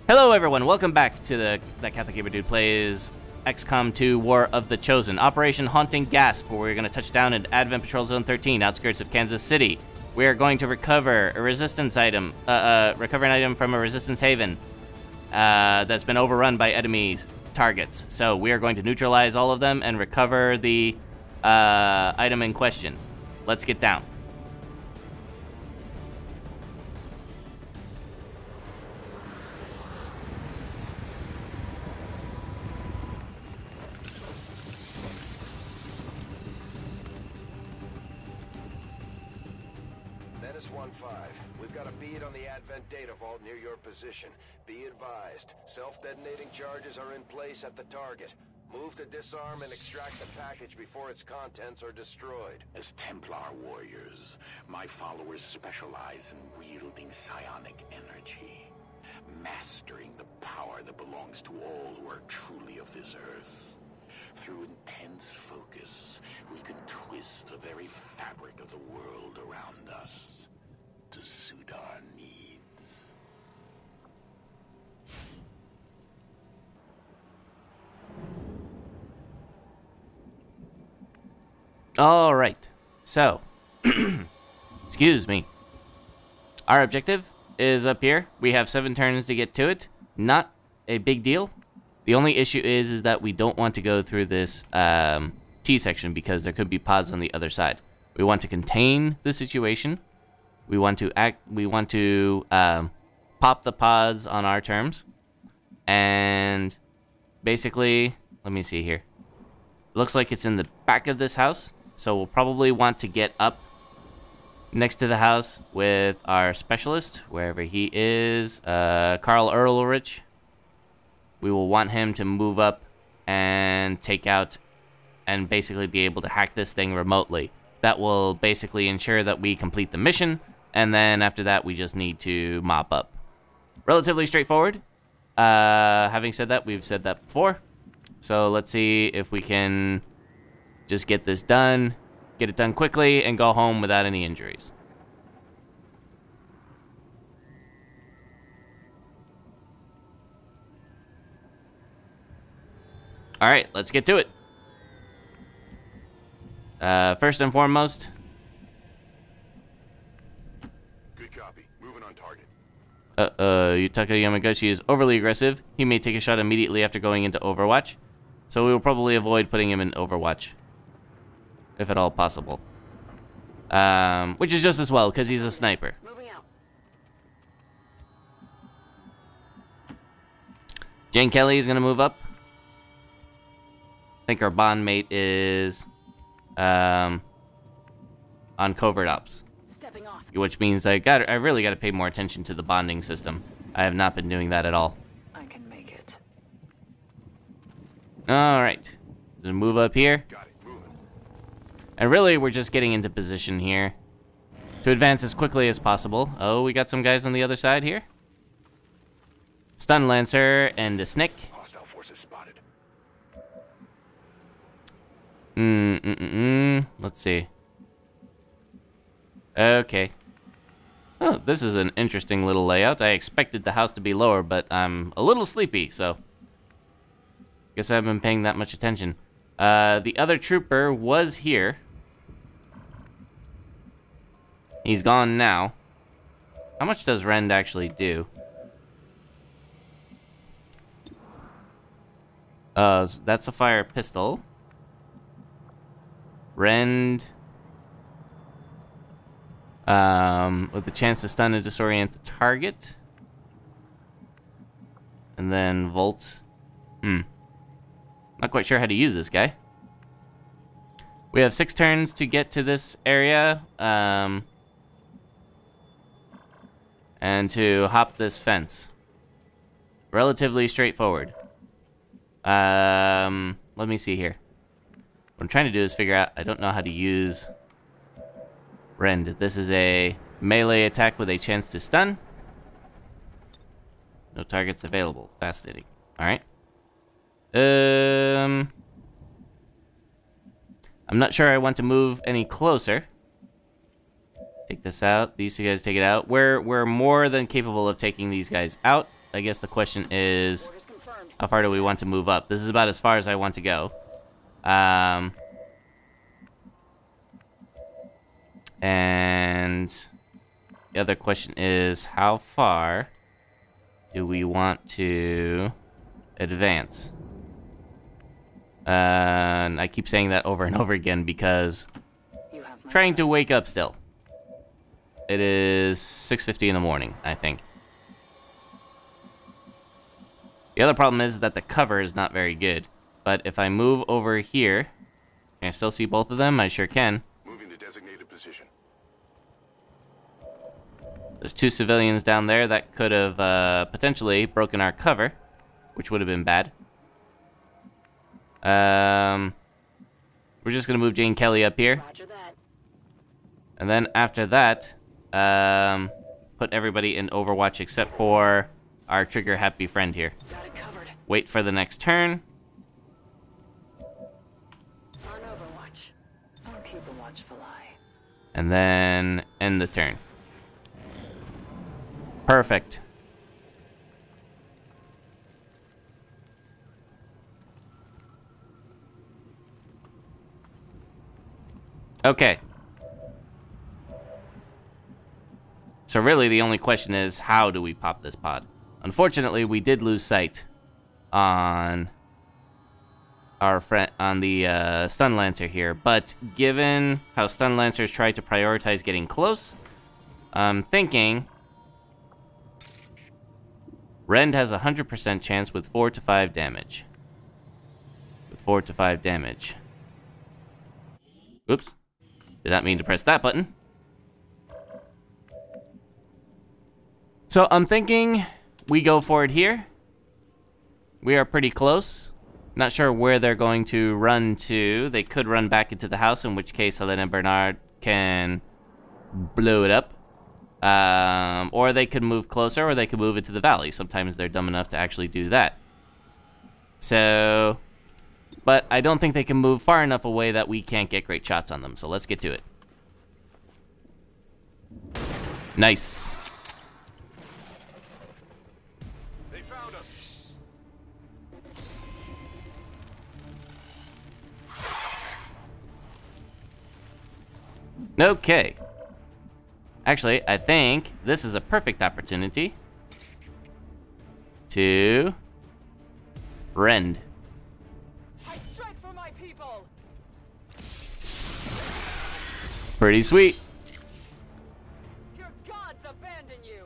Hello everyone, welcome back to the Catholic Gamer Dude Plays XCOM 2 War of the Chosen. Operation Haunting Gasp, where we're going to touch down at Advent Patrol Zone 13, outskirts of Kansas City. We are going to recover a resistance item, recover an item from a resistance haven that's been overrun by enemies targets. So we are going to neutralize all of them and recover the item in question. Let's get down. Menace 1-5. We've got a bead on the Advent data vault near your position. Be advised, self-detonating charges are in place at the target. Move to disarm and extract the package before its contents are destroyed. As Templar warriors, my followers specialize in wielding psionic energy, mastering the power that belongs to all who are truly of this earth. Through intense focus, we can twist the very fabric of the world around us to suit our needs. All right, so, excuse me. Our objective is up here. We have 7 turns to get to it. Not a big deal. The only issue is that we don't want to go through this T section because there could be pods on the other side. We want to contain the situation. We want to pop the pods on our terms. And basically, let me see here. Looks like it's in the back of this house. So we'll probably want to get up next to the house with our specialist, wherever he is, Carl Erlrich. We will want him to move up and take out and basically be able to hack this thing remotely. That will basically ensure that we complete the mission, and then after that we just need to mop up. Relatively straightforward. Having said that, we've said that before. So let's see if we can just get this done, get it done quickly, and go home without any injuries. Alright, let's get to it. First and foremost. Good copy. Moving on target. Yutaka Yamaguchi is overly aggressive. He may take a shot immediately after going into Overwatch. So we will probably avoid putting him in Overwatch, if at all possible. Which is just as well, because he's a sniper. Moving out. Jane Kelly is going to move up. I think our bond mate is on covert ops. Stepping off. Which means I really got to pay more attention to the bonding system. I have not been doing that at all. I can make it. Alright. So move up here. Got it. Moving. And really, we're just getting into position here to advance as quickly as possible. Oh, we got some guys on the other side here. Stun Lancer and a Snick. Hostile forces spotted. Let's see. Okay. Oh, this is an interesting little layout. I expected the house to be lower, but I'm a little sleepy, so guess I haven't been paying that much attention. The other trooper was here. He's gone now. How much does Rend actually do? That's a fire pistol. Rend. With the chance to stun and disorient the target. And then Volt. Not quite sure how to use this guy. We have 6 turns to get to this area. And to hop this fence. Relatively straightforward. Let me see here. What I'm trying to do is figure out, I don't know how to use Rend. This is a melee attack with a chance to stun. No targets available. Fascinating. Alright. I'm not sure I want to move any closer. Take this out. These two guys take it out. We're more than capable of taking these guys out. I guess the question is, Orders confirmed. how far do we want to move up? This is about as far as I want to go. And the other question is, how far do we want to advance? And I keep saying that over and over again because You have my trying to wake up still. It is 6:50 in the morning, I think. The other problem is that the cover is not very good. But if I move over here, can I still see both of them? I sure can. Moving to designated position. There's 2 civilians down there that could have potentially broken our cover, which would have been bad. We're just gonna move Jane Kelly up here, Roger that. and then after that, put everybody in Overwatch except for our trigger happy friend here. Got it covered. Wait for the next turn, On Overwatch. I'll keep a watchful eye. and then end the turn. Perfect. Okay. So really the only question is, how do we pop this pod? Unfortunately, we did lose sight on our friend on the Stun Lancer here, but given how Stun Lancers try to prioritize getting close, I'm thinking Rend has a 100% chance with 4 to 5 damage. With 4 to 5 damage. Oops. Did not mean to press that button. So I'm thinking we go for it here. We are pretty close. Not sure where they're going to run to. They could run back into the house, in which case Helena Bernard can blow it up. Or they could move closer, or they could move into the valley. Sometimes they're dumb enough to actually do that. So, but I don't think they can move far enough away that we can't get great shots on them. So let's get to it. Nice. They found us. Okay. Actually, I think this is a perfect opportunity to rend. I strike for my people. Pretty sweet. Your gods abandon you.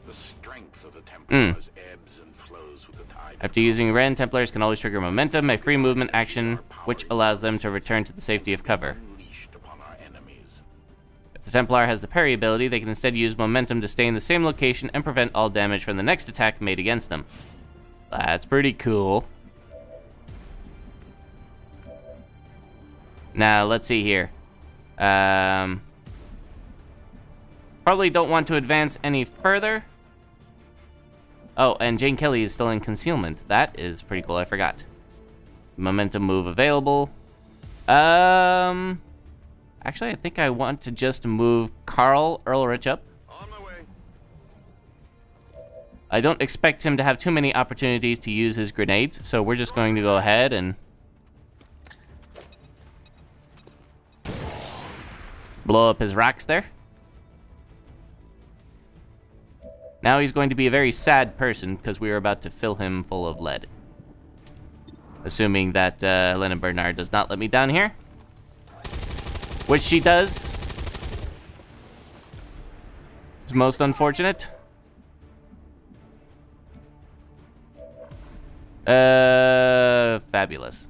The strength of the Templars ebbs and flows with the tide. After using rend, Templars can always trigger momentum, a free movement action, which allows them to return to the safety of cover. Unleashed upon our enemies. If the Templar has the parry ability, they can instead use momentum to stay in the same location and prevent all damage from the next attack made against them. That's pretty cool. Now, let's see here. Probably don't want to advance any further. Oh, and Jane Kelly is still in concealment. That is pretty cool, I forgot. Momentum move available. Actually, I think I want to just move Carl Earlrich up. On my way. I don't expect him to have too many opportunities to use his grenades, so we're just going to go ahead and blow up his rocks there. Now he's going to be a very sad person because we are about to fill him full of lead. Assuming that Helena Bernard does not let me down here. Which she does. It's most unfortunate. Fabulous.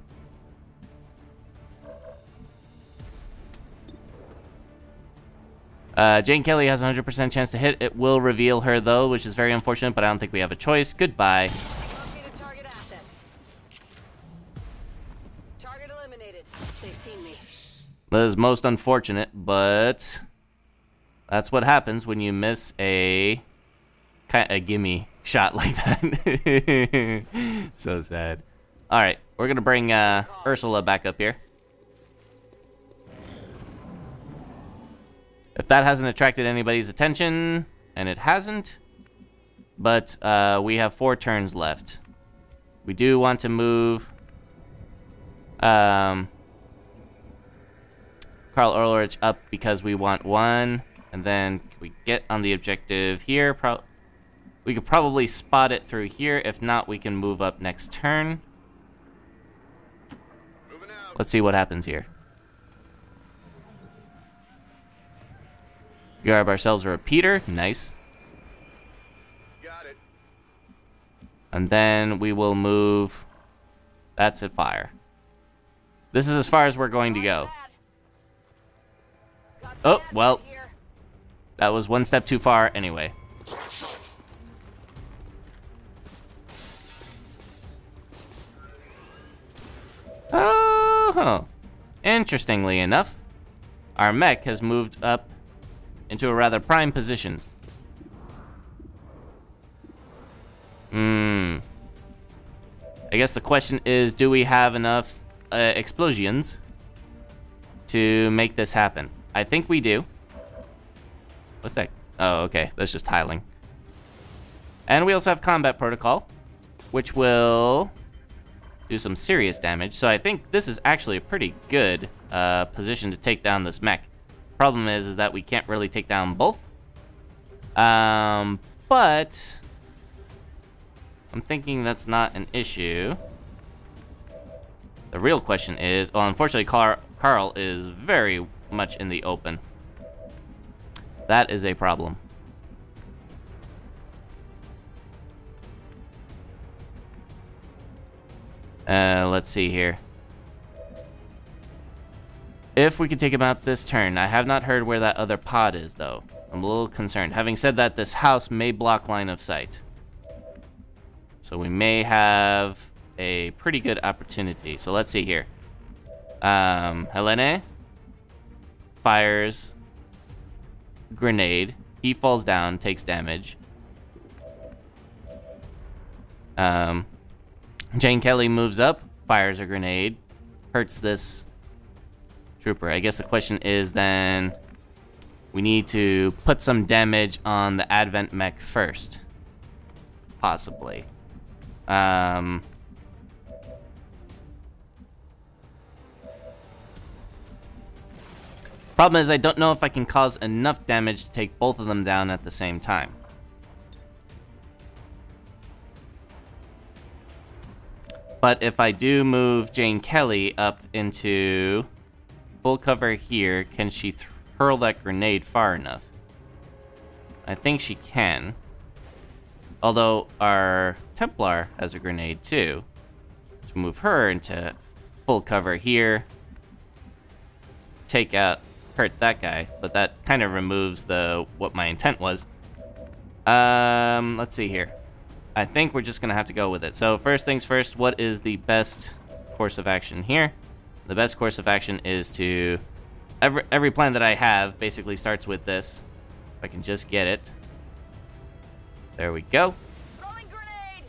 Jane Kelly has a 100% chance to hit. It will reveal her, though, which is very unfortunate, but I don't think we have a choice. Goodbye. Locate a target asset. Target eliminated. They've seen me. That is most unfortunate, but that's what happens when you miss a gimme shot like that. So sad. All right, we're gonna bring Ursula back up here. If that hasn't attracted anybody's attention, and it hasn't, but we have 4 turns left. We do want to move Carl Ulrich up because we want 1, and then we get on the objective here. We could probably spot it through here. If not, we can move up next turn. Let's see what happens here. Grab ourselves a repeater. Nice. Got it. And then we will move. That's a fire. This is as far as we're going to go. Oh, well. That was 1 step too far anyway. Oh, interestingly enough, our mech has moved up into a rather prime position. I guess the question is, do we have enough explosions to make this happen? I think we do. What's that? Oh, okay. That's just tiling. And we also have combat protocol, which will do some serious damage. So I think this is actually a pretty good position to take down this mech. Problem is that we can't really take down both. But I'm thinking that's not an issue. The real question is, well, unfortunately, Carl is very much in the open. That is a problem. Let's see here. If we could take him out this turn. I have not heard where that other pod is, though. I'm a little concerned. Having said that, this house may block line of sight. So we may have a pretty good opportunity. So let's see here. Helene fires grenade. He falls down, takes damage. Jane Kelly moves up, fires a grenade, hurts this trooper. I guess the question is then we need to put some damage on the Advent mech first. Possibly. Problem is I don't know if I can cause enough damage to take both of them down at the same time. But if I do move Jane Kelly up into full cover here, can she hurl that grenade far enough? I think she can. Although our Templar has a grenade too. Let's move her into full cover here. Hurt that guy, but that kind of removes what my intent was. Let's see here. I think we're just gonna have to go with it. So first things first, what is the best course of action here? The best course of action is to... Every plan that I have basically starts with this. If I can just get it. There we go. Throwing grenade!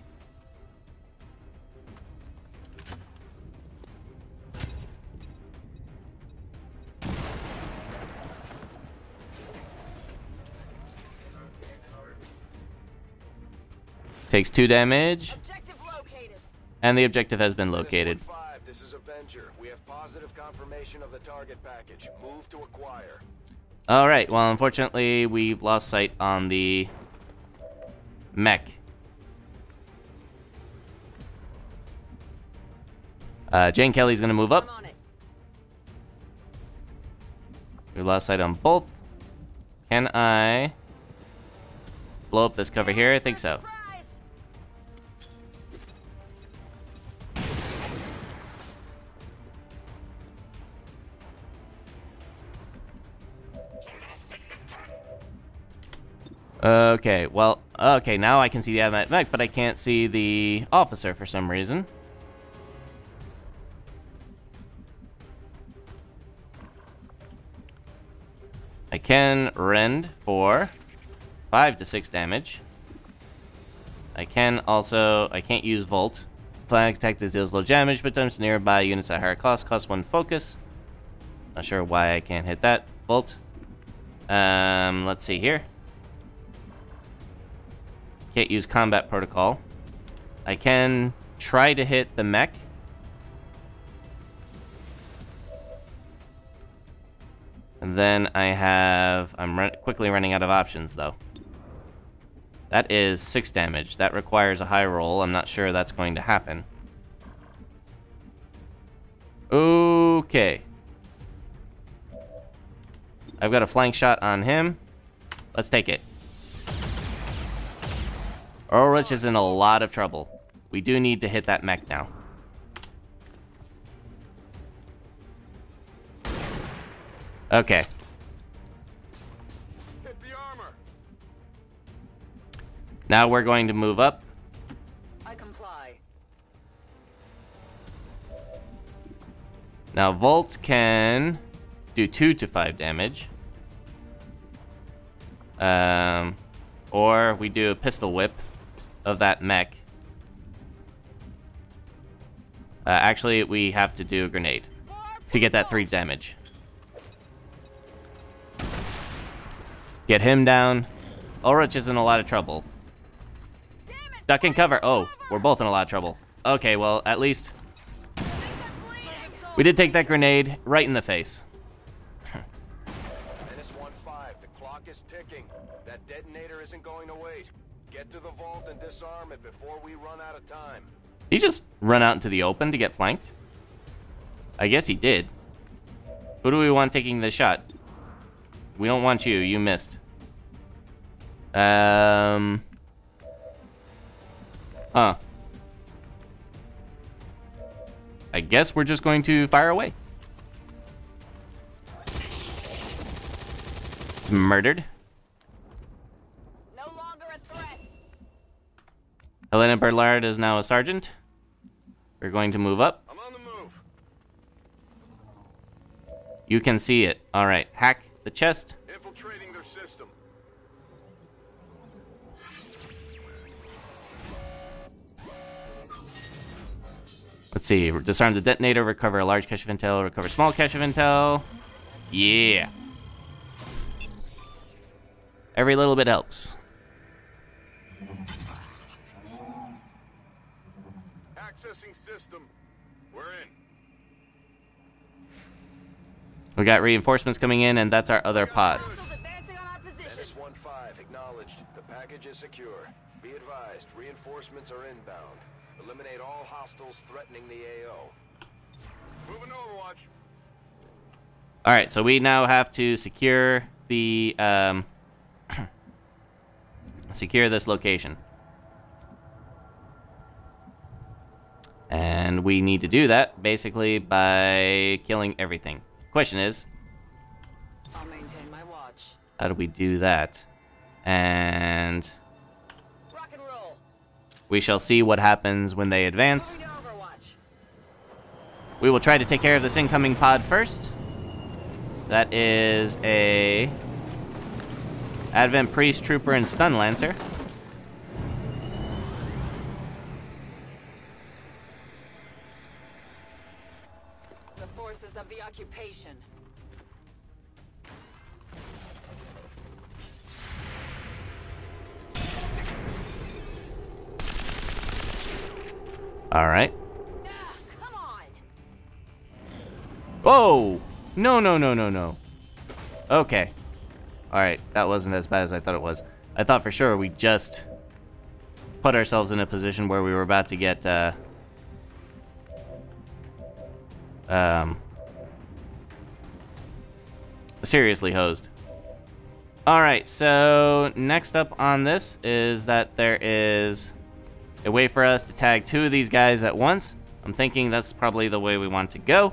Takes 2 damage. Objective located. And the objective has been located. This is Avenger. We have positive confirmation of the target package. Move to acquire. Alright, well, unfortunately, we've lost sight on the mech. Jane Kelly's gonna move up. I'm on it. We lost sight on both. Can I blow up this cover here? I think so. Surprise! Okay, well, okay, now I can see the Advent mech, but I can't see the officer for some reason. I can rend for 5 to 6 damage. I can't use Volt. Planet attack that deals low damage, but times nearby units at higher cost 1 focus. Not sure why I can't hit that. Volt. Let's see here. Can't use combat protocol. I can try to hit the mech. And then I have... I'm quickly running out of options, though. That is 6 damage. That requires a high roll. I'm not sure that's going to happen. Okay. I've got a flank shot on him. Let's take it. Ulrich is in a lot of trouble. We do need to hit that mech now. Okay. Hit the armor. Now we're going to move up. I comply. Now Volt can do 2 to 5 damage. Or we do a pistol whip of that mech. Actually, we have to do a grenade to get that 3 damage. Get him down. Ulrich is in a lot of trouble. Duck and cover. Oh, we're both in a lot of trouble. Okay, well, at least we did take that grenade right in the face. -1-5. The clock is ticking. That detonator isn't going to wait. Get to the vault and disarm it before we run out of time. He just run out into the open to get flanked? I guess he did. Who do we want taking the shot? We don't want you. You missed. Huh. I guess we're just going to fire away. It's murdered. No longer a threat. Helena Bernard is now a sergeant. We're going to move up. I'm on the move. You can see it. All right. Hack the chest. Infiltrating their system. Let's see. Disarm the detonator, recover a large cache of intel, recover small cache of intel. Yeah. Every little bit helps. Accessing system. We're in. We got reinforcements coming in, and that's our other pod. Advancing on our position. -1-5. Acknowledged. The package is secure. Be advised, reinforcements are inbound. Eliminate all hostiles threatening the AO. Moving Overwatch. All right, so we now have to secure the secure this location, and we need to do that basically by killing everything. Question is, I'll maintain my watch. how do we do that? And Rock and roll. we shall see what happens when they advance. Moving to Overwatch. We will try to take care of this incoming pod first. That is a Advent Priest, Trooper, and Stun Lancer. The forces of the occupation. All right. Come on. Whoa! No, no, no, no, no. Okay. Alright, that wasn't as bad as I thought it was. I thought for sure we just put ourselves in a position where we were about to get, seriously hosed. Alright, so next up on this is that there is a way for us to tag 2 of these guys at once. I'm thinking that's probably the way we want to go.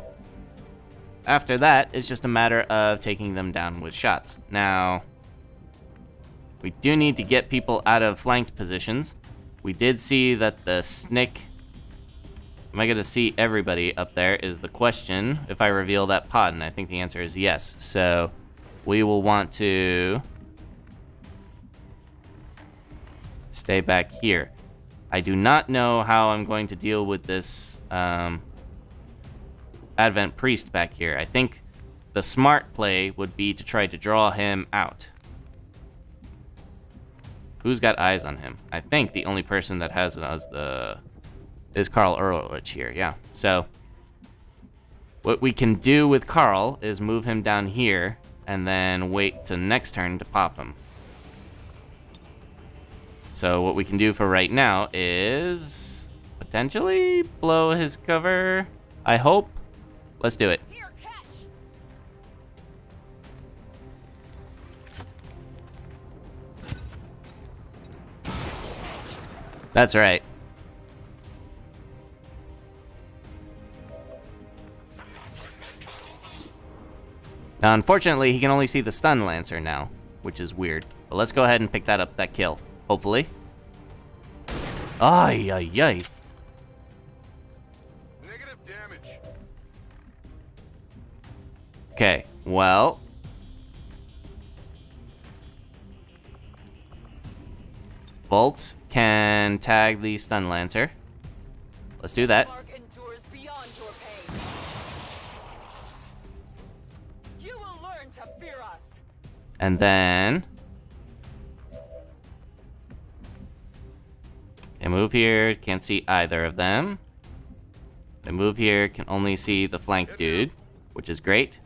After that, it's just a matter of taking them down with shots. Now, we do need to get people out of flanked positions. We did see that the SNCC... Am I going to see everybody up there is the question if I reveal that pod, and I think the answer is yes. So, we will want to stay back here. I do not know how I'm going to deal with this Advent Priest back here. I think the smart play would be to try to draw him out. Who's got eyes on him? I think the only person that has is Carl Ehrlich here, yeah. So, what we can do with Carl is move him down here, and then wait till next turn to pop him. So what we can do for right now is potentially blow his cover, I hope. Let's do it. That's right. Now, unfortunately, he can only see the stun lancer now, which is weird. But let's go ahead and pick that up, that kill. Hopefully. Ay, ay, ay. Negative damage. Okay, well. Bolts can tag the stun lancer. Let's do that. Mark endures beyond your pain. You will learn to fear us. And then I move here, can't see either of them. I move here, can only see the flank dude, which is great.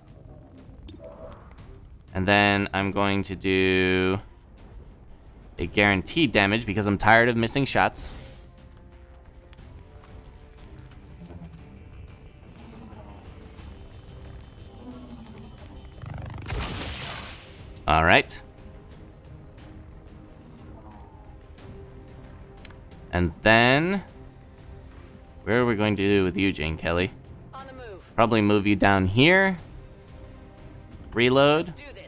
And then I'm going to do a guaranteed damage because I'm tired of missing shots. All right. And then, where are we going to do with you, Jane Kelly? On the move. Probably move you down here. Reload. Do this.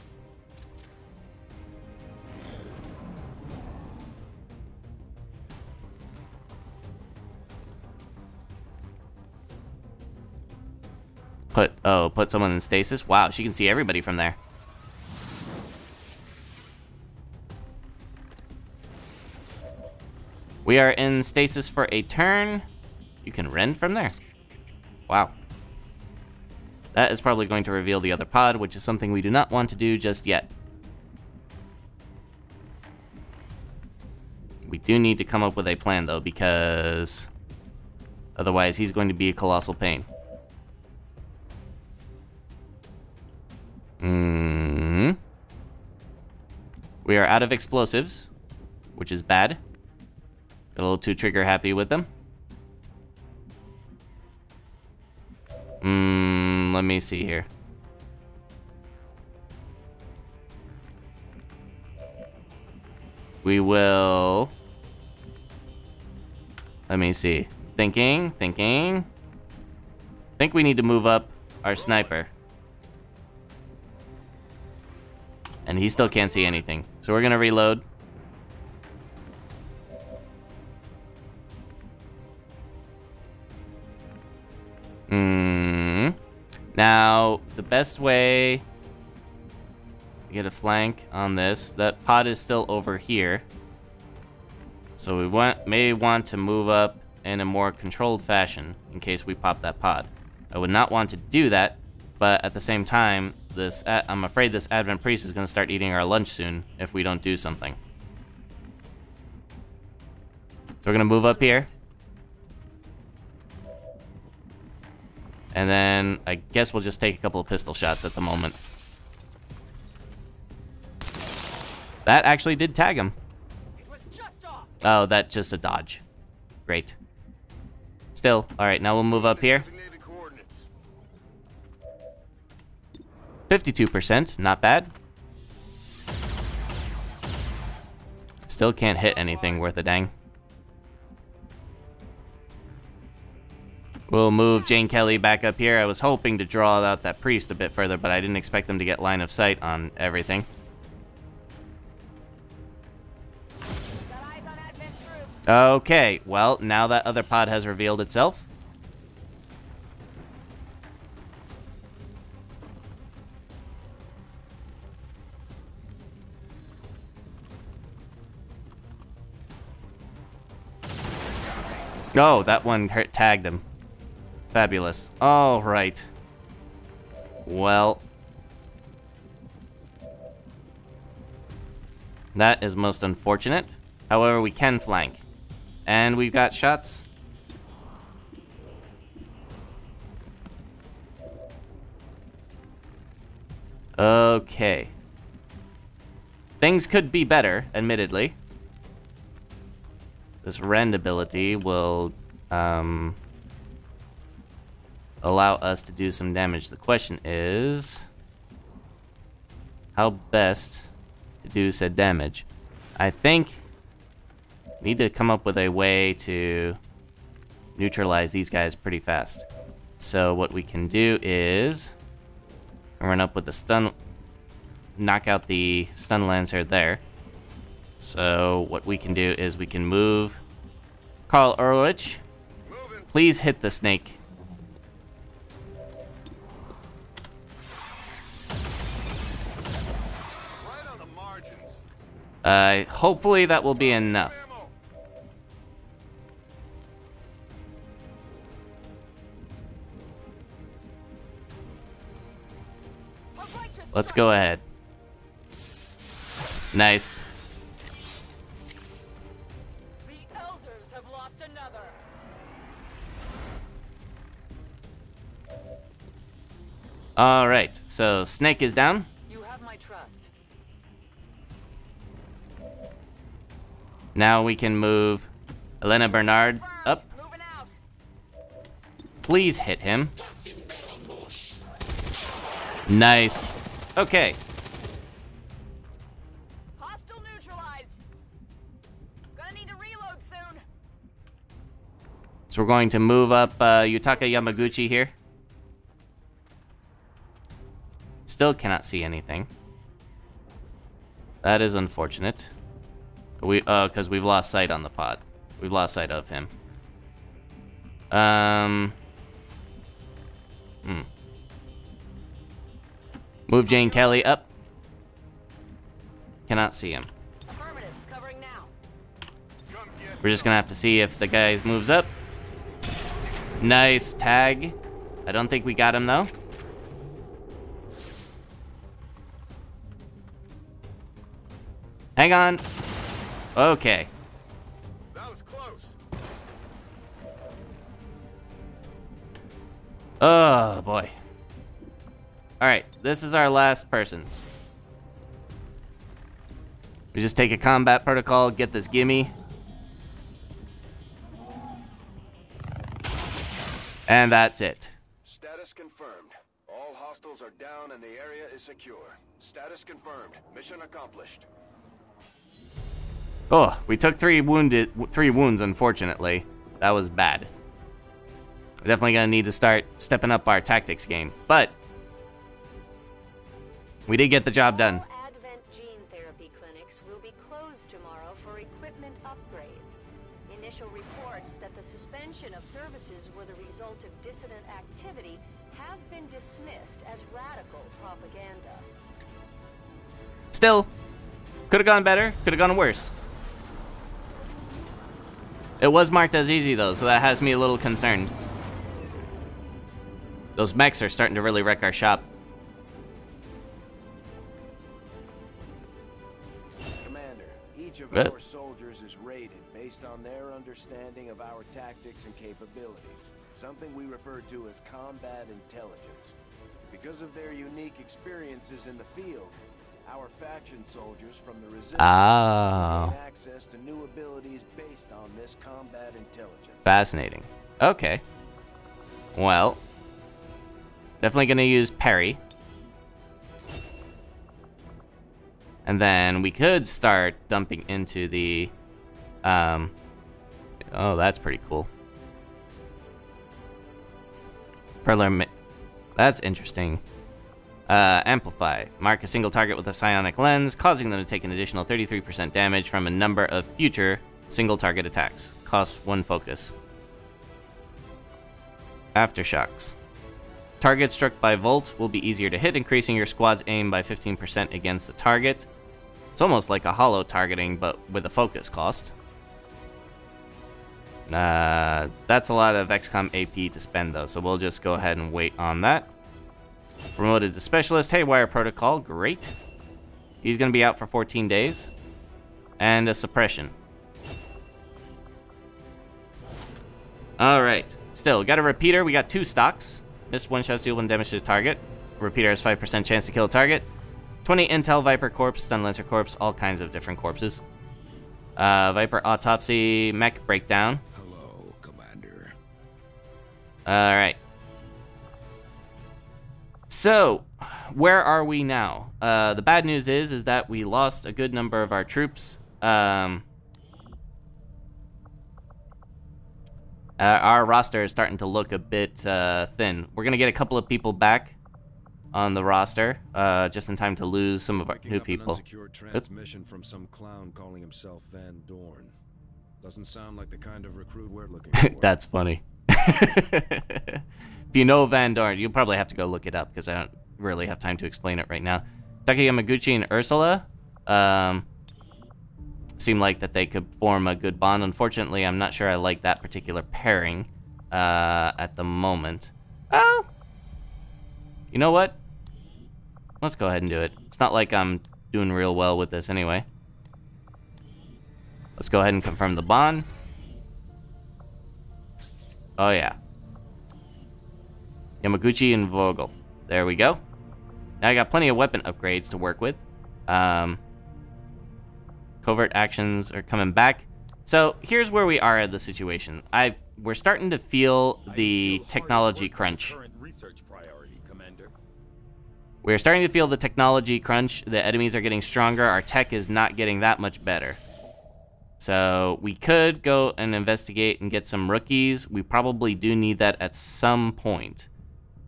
Put someone in stasis. Wow, she can see everybody from there. We are in stasis for a turn. You can rend from there. Wow. That is probably going to reveal the other pod, which is something we do not want to do just yet. We do need to come up with a plan, though, because otherwise he's going to be a colossal pain. We are out of explosives, which is bad. Got a little too trigger happy with them. Let me see here. We will... Let me see. Thinking. I think we need to move up our sniper. And he still can't see anything. So we're gonna reload. Now, the best way to get a flank on this, that pod is still over here. So we may want to move up in a more controlled fashion in case we pop that pod. I would not want to do that, but at the same time, I'm afraid this Advent Priest is going to start eating our lunch soon if we don't do something. So we're going to move up here. And then I guess we'll just take a couple of pistol shots at the moment. That actually did tag him. Oh, that's just a dodge. Great. Still, alright, now we'll move up here. 52%, not bad. Still can't hit anything worth a dang. We'll move Jane Kelly back up here. I was hoping to draw out that priest a bit further, but I didn't expect them to get line of sight on everything. Okay, well, now that other pod has revealed itself. Oh, that one tagged him. Fabulous. All right. Well, That is most unfortunate. However, we can flank. And we've got shots. Okay. Things could be better, admittedly. This rend ability will allow us to do some damage. The question is how best to do said damage. I think we need to come up with a way to neutralize these guys pretty fast. So what we can do is run up with the stun, knock out the stun lancer there. So what we can do is we can move Karl Urlich. Please hit the snake. Right on the margins. Hopefully that will be enough. Let's go ahead. Nice. The elders have lost another. All right, so snake is down. You have my trust. Now we can move Elena Bernard up. Moving out. Please hit him. Nice. Okay. Hostile neutralized. Gonna need to reload soon. So we're going to move up Yutaka Yamaguchi here. Still cannot see anything. That is unfortunate. Because we've lost sight on the pod. We've lost sight of him. Move Jane Kelly up. Cannot see him. Affirmative. Covering now. We're just gonna have to see if the guy moves up. Nice tag. I don't think we got him though. Hang on. Okay. That was close. Oh boy. Alright, this is our last person. We just take a combat protocol, get this gimme. And that's it. Status confirmed. All hostiles are down and the area is secure. Status confirmed. Mission accomplished. Oh, we took three wounds, unfortunately. That was bad. We're definitely gonna need to start stepping up our tactics game. But we did get the job done. All Advent gene therapy clinics will be closed tomorrow for equipment upgrades. Initial reports that the suspension of services were the result of dissident activity have been dismissed as radical propaganda. Still, could have gone better, could have gone worse. It was marked as easy though, so that has me a little concerned. Those mechs are starting to really wreck our shop. Commander, each of our soldiers is rated based on their understanding of our tactics and capabilities. Something we refer to as combat intelligence. Because of their unique experiences in the field, our faction soldiers from the resistance gain access to new abilities based on this combat intelligence. Fascinating. Okay. Well, definitely gonna use parry. And then we could start dumping into the, oh, that's pretty cool. That's interesting. Amplify. Mark a single target with a psionic lens, causing them to take an additional 33% damage from a number of future single target attacks. Costs 1 focus. Aftershocks. Targets struck by Volt will be easier to hit, increasing your squad's aim by 15% against the target. It's almost like a hollow targeting, but with a focus cost. That's a lot of XCOM AP to spend, though, so we'll just go ahead and wait on that. Promoted to Specialist. Haywire Protocol, great. He's going to be out for 14 days. And a suppression. Alright. Still, got a repeater. We got 2 stocks. Missed 1 shot, deal 1 damage to the target. Repeater has 5% chance to kill a target. 20 intel, Viper corpse, stun lancer corpse, all kinds of different corpses. Viper autopsy, mech breakdown. Hello, Commander. Alright. So, where are we now? The bad news is that we lost a good number of our troops. Our roster is starting to look a bit thin. We're gonna get a couple of people back on the roster, just in time to lose some of our new people. Unsecured transmission from some clown calling himself Van Dorn. Doesn't sound like the kind of recruit we're looking for. That's funny. If you know Van Dorn, you'll probably have to go look it up because I don't really have time to explain it right now. Taki Yamaguchi and Ursula seem like that they could form a good bond. Unfortunately, I'm not sure I like that particular pairing at the moment. Oh, you know what? Let's go ahead and do it. It's not like I'm doing real well with this anyway. Let's go ahead and confirm the bond. Oh, yeah. Yamaguchi and Vogel. There we go. Now I got plenty of weapon upgrades to work with. Covert actions are coming back. So here's where we are at the situation. We're starting to feel the technology crunch. We're starting to feel the technology crunch. The enemies are getting stronger. Our tech is not getting that much better. So we could go and investigate and get some rookies. We probably do need that at some point.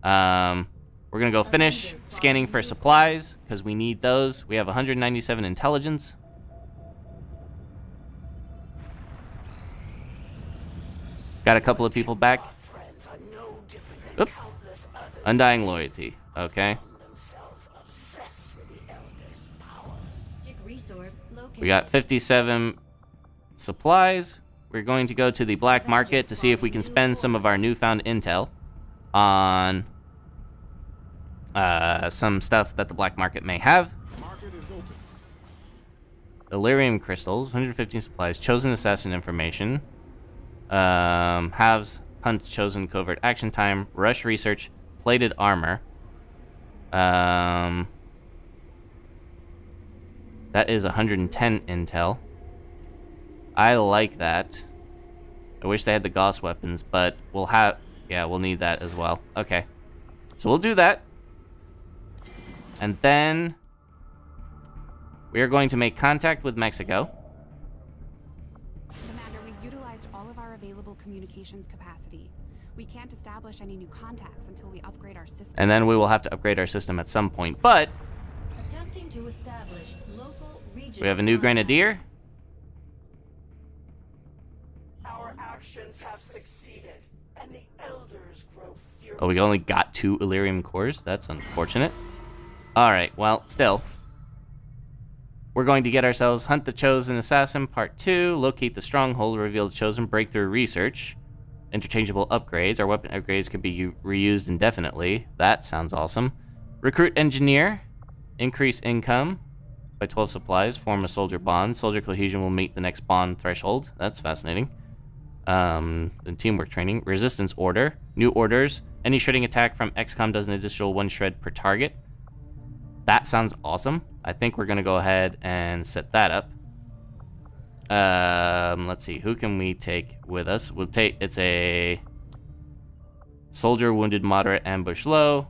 We're going to go finish scanning for supplies because we need those. We have 197 intelligence. Got a couple of people back. Oop. Undying loyalty. Okay. We got 57 supplies. We're going to go to the black market to see if we can spend some of our newfound intel on some stuff that the black market may have. Illyrium crystals, 115 supplies, chosen assassin information, halves, hunt, chosen covert action time, rush research, plated armor. That is 110 intel. I like that. I wish they had the Gauss weapons, but we'll have... Yeah, we'll need that as well. Okay. So we'll do that. And then... we are going to make contact with Mexico. Commander, we've utilized all of our available communications capacity. We can't establish any new contacts until we upgrade our system. And then we will have to upgrade our system at some point, but... Attempting to establish local region. We have a new Grenadier. Our actions have succeeded, and the elders grow furious. Oh, we only got 2 Illyrium cores? That's unfortunate. Alright, well, still. We're going to get ourselves Hunt the Chosen Assassin Part 2, Locate the Stronghold, Reveal the Chosen, Breakthrough Research, Interchangeable Upgrades. Our weapon upgrades can be reused indefinitely. That sounds awesome. Recruit Engineer, Increase Income by 12 supplies, Form a Soldier Bond. Soldier Cohesion will meet the next bond threshold. That's fascinating. Then Teamwork Training, Resistance Order, New Orders. Any shredding attack from XCOM does an additional 1 shred per target. That sounds awesome. I think we're going to go ahead and set that up. Let's see. Who can we take with us? We'll take... It's a... Soldier, Wounded, Moderate, Ambush, Low.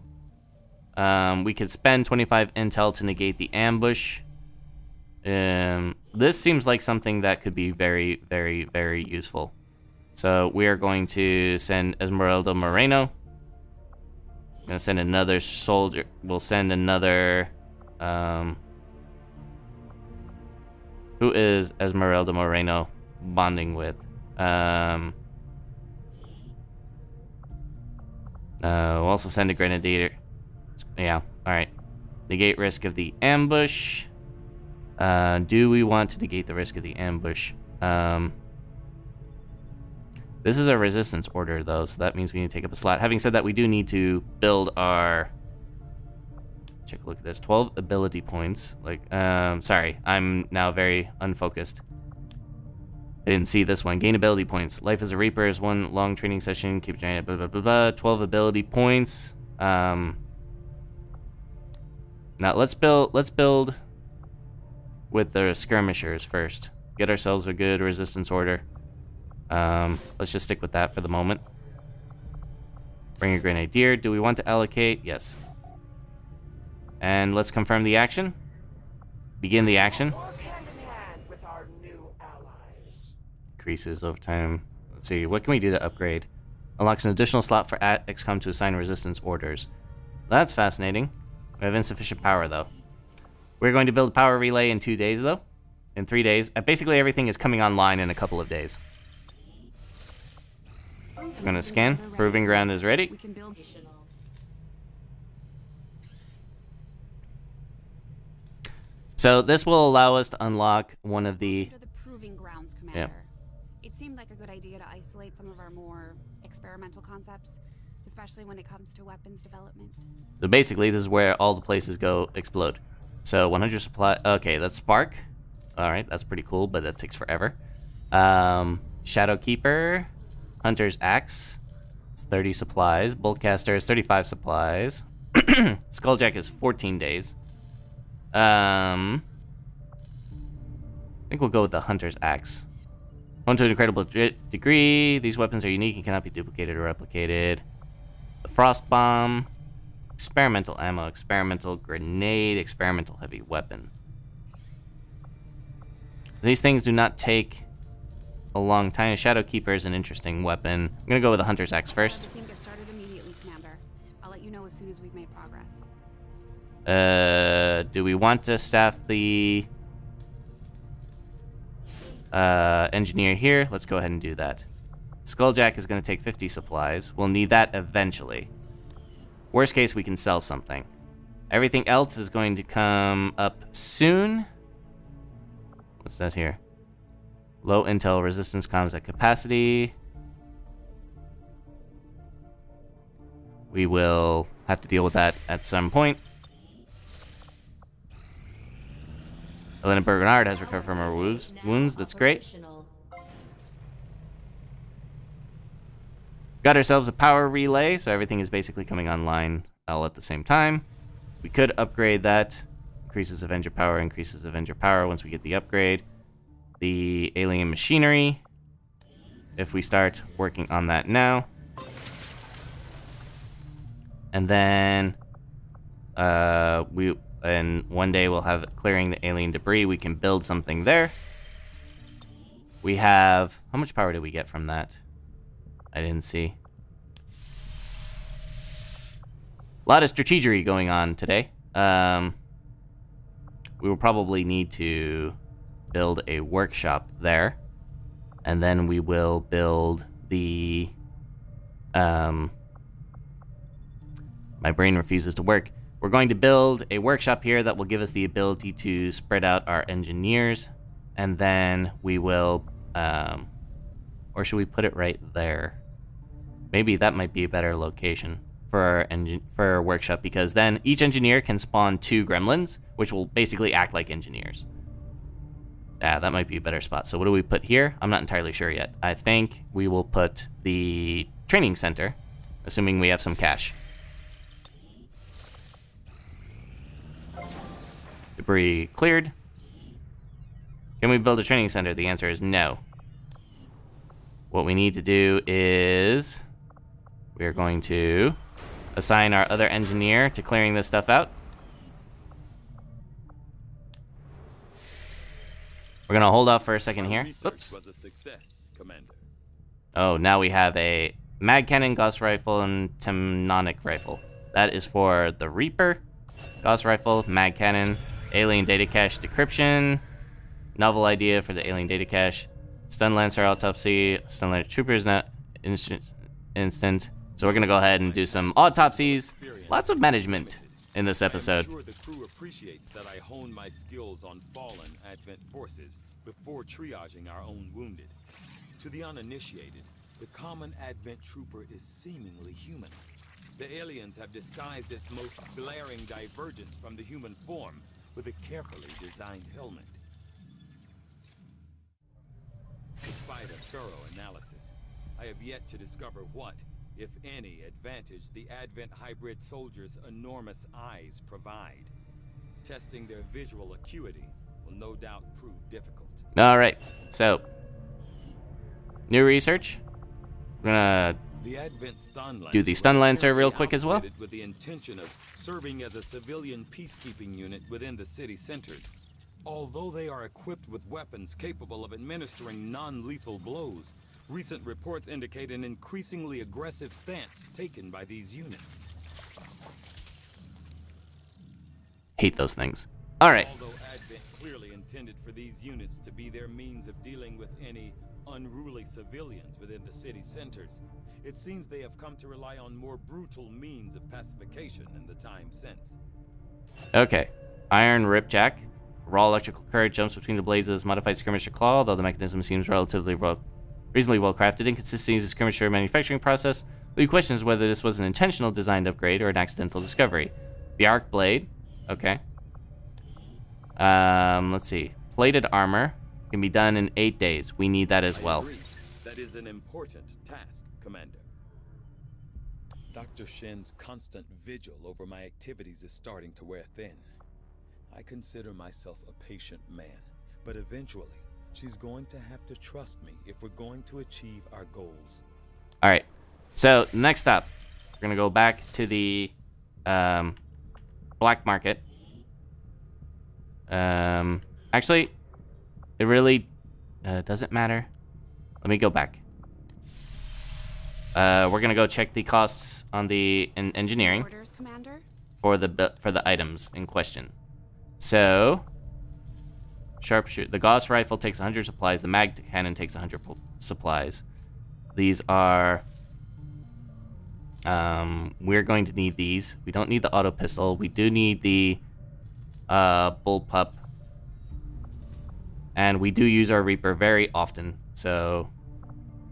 We could spend 25 intel to negate the ambush. This seems like something that could be very, very, very useful. So we are going to send Esmeralda Moreno. I'm going to send another soldier. We'll send another... who is Esmeralda Moreno bonding with? We'll also send a Grenadier. Yeah, alright. Negate risk of the ambush. Do we want to negate the risk of the ambush? This is a resistance order, though, so that means we need to take up a slot. Having said that, we do need to build our check a look at this. 12 ability points. Like, sorry, I'm now very unfocused. I didn't see this one. Gain ability points. Life as a Reaper is one long training session. Keep training. Blah blah blah blah. 12 ability points. Now let's build with the skirmishers first. Get ourselves a good resistance order. Let's just stick with that for the moment. Bring a grenadier. Do we want to allocate? Yes. And let's confirm the action. Begin the action. Work hand in hand with our new allies. Increases over time. Let's see. What can we do to upgrade? Unlocks an additional slot for XCOM to assign resistance orders. That's fascinating. We have insufficient power, though. We're going to build a power relay in 2 days, though. In 3 days. Basically, everything is coming online in a couple of days. I'm going to scan. Proving ground is ready. We can build. So this will allow us to unlock one of the... After the Proving Grounds, Commander. It seemed like a good idea to isolate some of our more experimental concepts, especially when it comes to weapons development. So basically, this is where all the places go explode. So 100 supply... Okay, that's Spark. Alright, that's pretty cool, but that takes forever. Shadowkeeper. Hunter's Axe. It's 30 supplies. Boltcaster is 35 supplies. Skulljack is 14 days. I think we'll go with the Hunter's Axe. Honed to an incredible degree. These weapons are unique and cannot be duplicated or replicated. The Frost Bomb. Experimental ammo. Experimental grenade. Experimental heavy weapon. These things do not take a long time. Shadowkeeper is an interesting weapon. I'm going to go with the Hunter's Axe first. Everything gets started immediately, Commander. I'll let you know as soon as we've made progress. Do we want to staff the engineer here? Let's go ahead and do that. Skulljack is going to take 50 supplies. We'll need that eventually. Worst case, we can sell something. Everything else is going to come up soon. What's that here? Low intel resistance comms at capacity. We will have to deal with that at some point. Elena Bernard has recovered from her wounds. That's great. Got ourselves a power relay, so everything is basically coming online all at the same time. We could upgrade that. Increases Avenger power, increases Avenger power once we get the upgrade. The alien machinery, if we start working on that now. And then and one day we'll have clearing the alien debris. We can build something there. We have... How much power did we get from that? I didn't see. A lot of strategery going on today. We will probably need to build a workshop there. And then we will build the... My brain refuses to work. We're going to build a workshop here that will give us the ability to spread out our engineers. And then we will... or should we put it right there? Maybe that might be a better location for our workshop, because then each engineer can spawn 2 gremlins, which will basically act like engineers. Yeah, that might be a better spot. So what do we put here? I'm not entirely sure yet. I think we will put the training center, assuming we have some cash. Debris cleared. Can we build a training center? The answer is no. What we need to do is we are going to assign our other engineer to clearing this stuff out. We're gonna hold off for a second here. Oops. Oh, now we have a mag cannon, Gauss rifle, and Temnonic rifle. That is for the Reaper. Gauss rifle, mag cannon, alien data cache decryption. Novel idea for the alien data cache. Stun Lancer autopsy. Stun Lancer troopers not instant. So we're gonna go ahead and do some autopsies. Lots of management in this episode. I'm sure the crew appreciates that I hone my skills on fallen Advent forces before triaging our own wounded. To the uninitiated, the common Advent trooper is seemingly human. The aliens have disguised its most glaring divergence from the human form with a carefully designed helmet. Despite a thorough analysis, I have yet to discover what, if any, advantage the Advent hybrid soldiers' enormous eyes provide. Testing their visual acuity will no doubt prove difficult. All right, so new research. We're gonna do the stun lancer real quick as well. With the intention of serving as a civilian peacekeeping unit within the city centers. Although they are equipped with weapons capable of administering non-lethal blows, recent reports indicate an increasingly aggressive stance taken by these units. Hate those things. All right. Although Advent clearly intended for these units to be their means of dealing with any unruly civilians within the city centers, it seems they have come to rely on more brutal means of pacification in the time since. Okay. Iron Ripjack. Raw electrical current jumps between the blades. Modified skirmisher claw, although the mechanism seems reasonably well crafted. Inconsistencies in the skirmisher manufacturing process. The question is whether this was an intentional designed upgrade or an accidental discovery. The arc blade. Okay. Let's see. Plated armor can be done in 8 days. We need that as well. That is an important task, Commander. Dr. Shen's constant vigil over my activities is starting to wear thin. I consider myself a patient man, but eventually, she's going to have to trust me if we're going to achieve our goals. All right. So, next up, we're going to go back to the black market. Actually, it really doesn't matter. Let me go back. We're going to go check the costs on the engineering Orders, Commander? for the items in question. So, sharpshooter. The Gauss rifle takes 100 supplies. The mag cannon takes 100 supplies. These are... we're going to need these. We don't need the auto pistol. We do need the bullpup. And we do use our Reaper very often. So,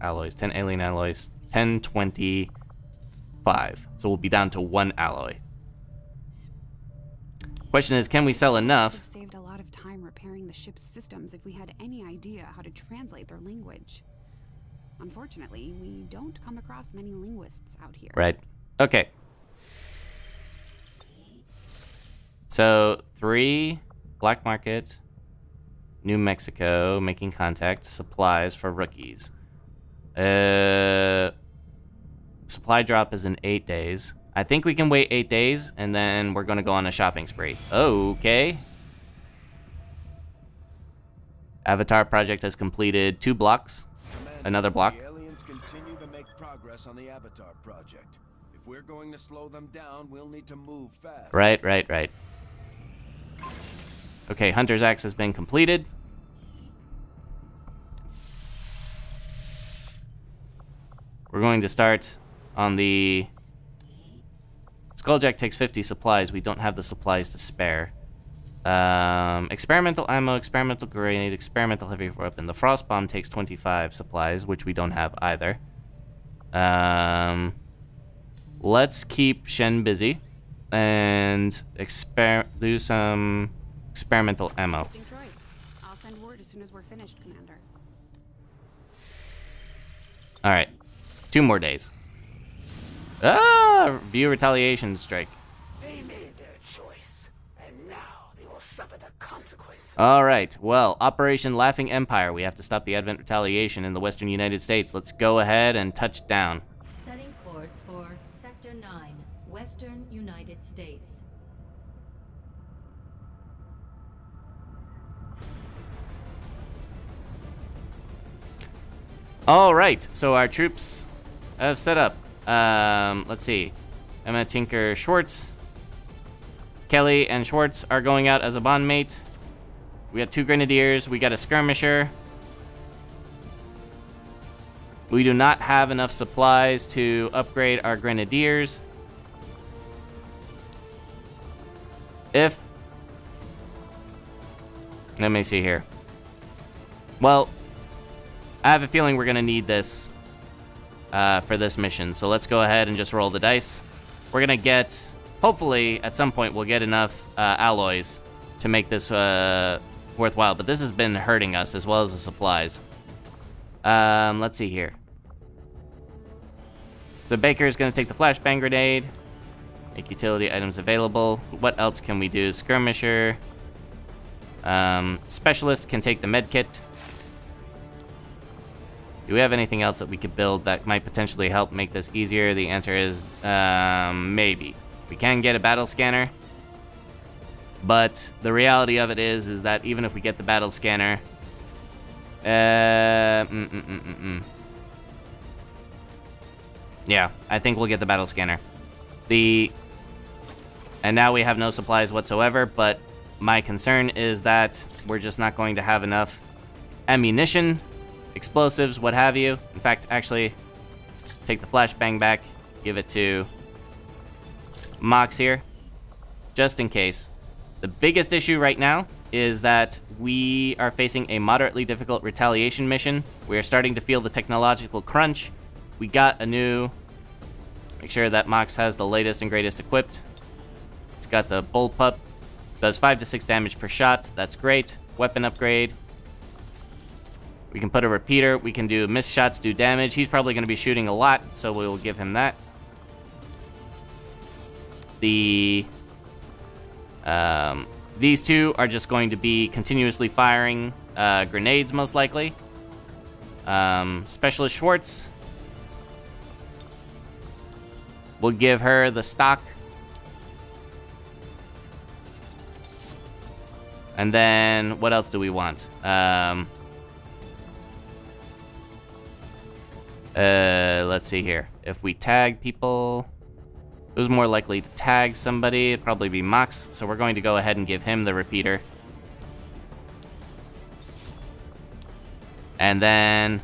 alloys. 10 alien alloys. 10, 25. So we'll be down to 1 alloy. Question is, can we sell enough? We've saved a lot of time repairing the ship's systems if we had any idea how to translate their language. Unfortunately, we don't come across many linguists out here. Right. Okay. So, 3 black market, New Mexico, making contact, supplies for rookies. Supply drop is in 8 days. I think we can wait 8 days, and then we're going to go on a shopping spree. Okay. Avatar project has completed 2 blocks. Commander, Another block. The aliens continue to make progress on the Avatar project. If we're going to slow them down, we'll need to move fast. Right. Okay, Hunter's Axe has been completed. We're going to start on the... Skulljack takes 50 supplies. We don't have the supplies to spare. Experimental ammo, experimental grenade, experimental heavy weapon. The frost bomb takes 25 supplies, which we don't have either. Let's keep Shen busy and do some experimental ammo. I'll send word as soon as we're finished, Commander. All right, 2 more days. View retaliation strike. They made their choice, and now they will suffer the consequences. All right, well, Operation Laughing Empire. We have to stop the Advent retaliation in the western United States. Let's go ahead and touch down. Setting course for Sector 9, Western United States. All right, so our troops have set up. Let's see. Emma, Tinker, Schwartz. Kelly and Schwartz are going out as a bond mate. We got 2 grenadiers. We got a skirmisher. We do not have enough supplies to upgrade our grenadiers. Let me see here. Well, I have a feeling we're going to need this for this mission. So let's go ahead and just roll the dice. we're gonna get, hopefully, at some point, we'll get enough alloys to make this worthwhile. But this has been hurting us, as well as the supplies. Let's see here. So Baker's gonna take the flashbang grenade. Make utility items available. What else can we do? Skirmisher. Specialist can take the med kit. Do we have anything else that we could build that might potentially help make this easier? The answer is, maybe. We can get a battle scanner. But the reality of it is that even if we get the battle scanner... Yeah, I think we'll get the battle scanner. And now we have no supplies whatsoever, but my concern is that we're just not going to have enough ammunition, explosives, what have you. In fact, actually, take the flashbang back, give it to Mox here, just in case. The biggest issue right now is that we are facing a moderately difficult retaliation mission. We are starting to feel the technological crunch. We got a new... Make sure that Mox has the latest and greatest equipped. It's got the bullpup. Does 5 to 6 damage per shot. That's great. Weapon upgrade. We can put a repeater. We can do missed shots, do damage. He's probably going to be shooting a lot, so we'll give him that. These two are just going to be continuously firing grenades, most likely. Specialist Schwartz. We'll give her the stock. And then, what else do we want? Let's see here. If we tag people... Who's more likely to tag somebody? It'd probably be Mox, so we're going to go ahead and give him the repeater. And then,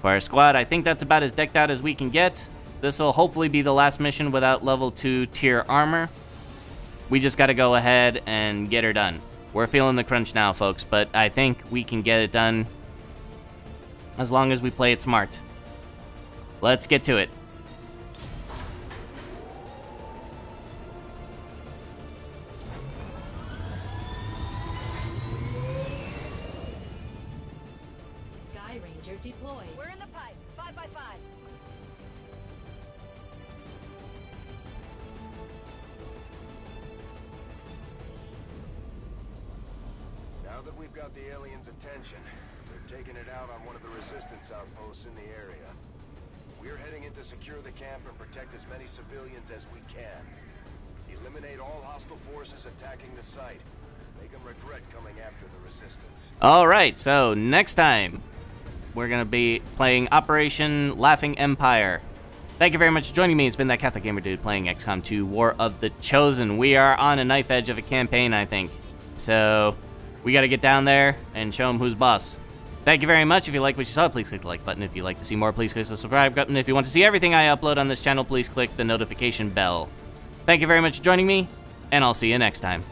for our squad, I think that's about as decked out as we can get. This will hopefully be the last mission without level 2 tier armor. We just got to go ahead and get her done. We're feeling the crunch now, folks, but I think we can get it done as long as we play it smart. Let's get to it. Sky Ranger deployed. We're in the pipe. 5x5. Now that we've got the aliens' attention, they're taking it out on one of the resistance outposts in the area. We're heading in to secure the camp and protect as many civilians as we can. Eliminate all hostile forces attacking the site. Make them regret coming after the resistance. Alright, so next time, we're going to be playing Operation Laughing Empire. Thank you very much for joining me. It's been that Catholic Gamer Dude playing XCOM 2 War of the Chosen. We are on a knife edge of a campaign, I think. So, we got to get down there and show them who's boss. Thank you very much. If you like what you saw, please click the like button. If you'd like to see more, please click the subscribe button. If you want to see everything I upload on this channel, please click the notification bell. Thank you very much for joining me, and I'll see you next time.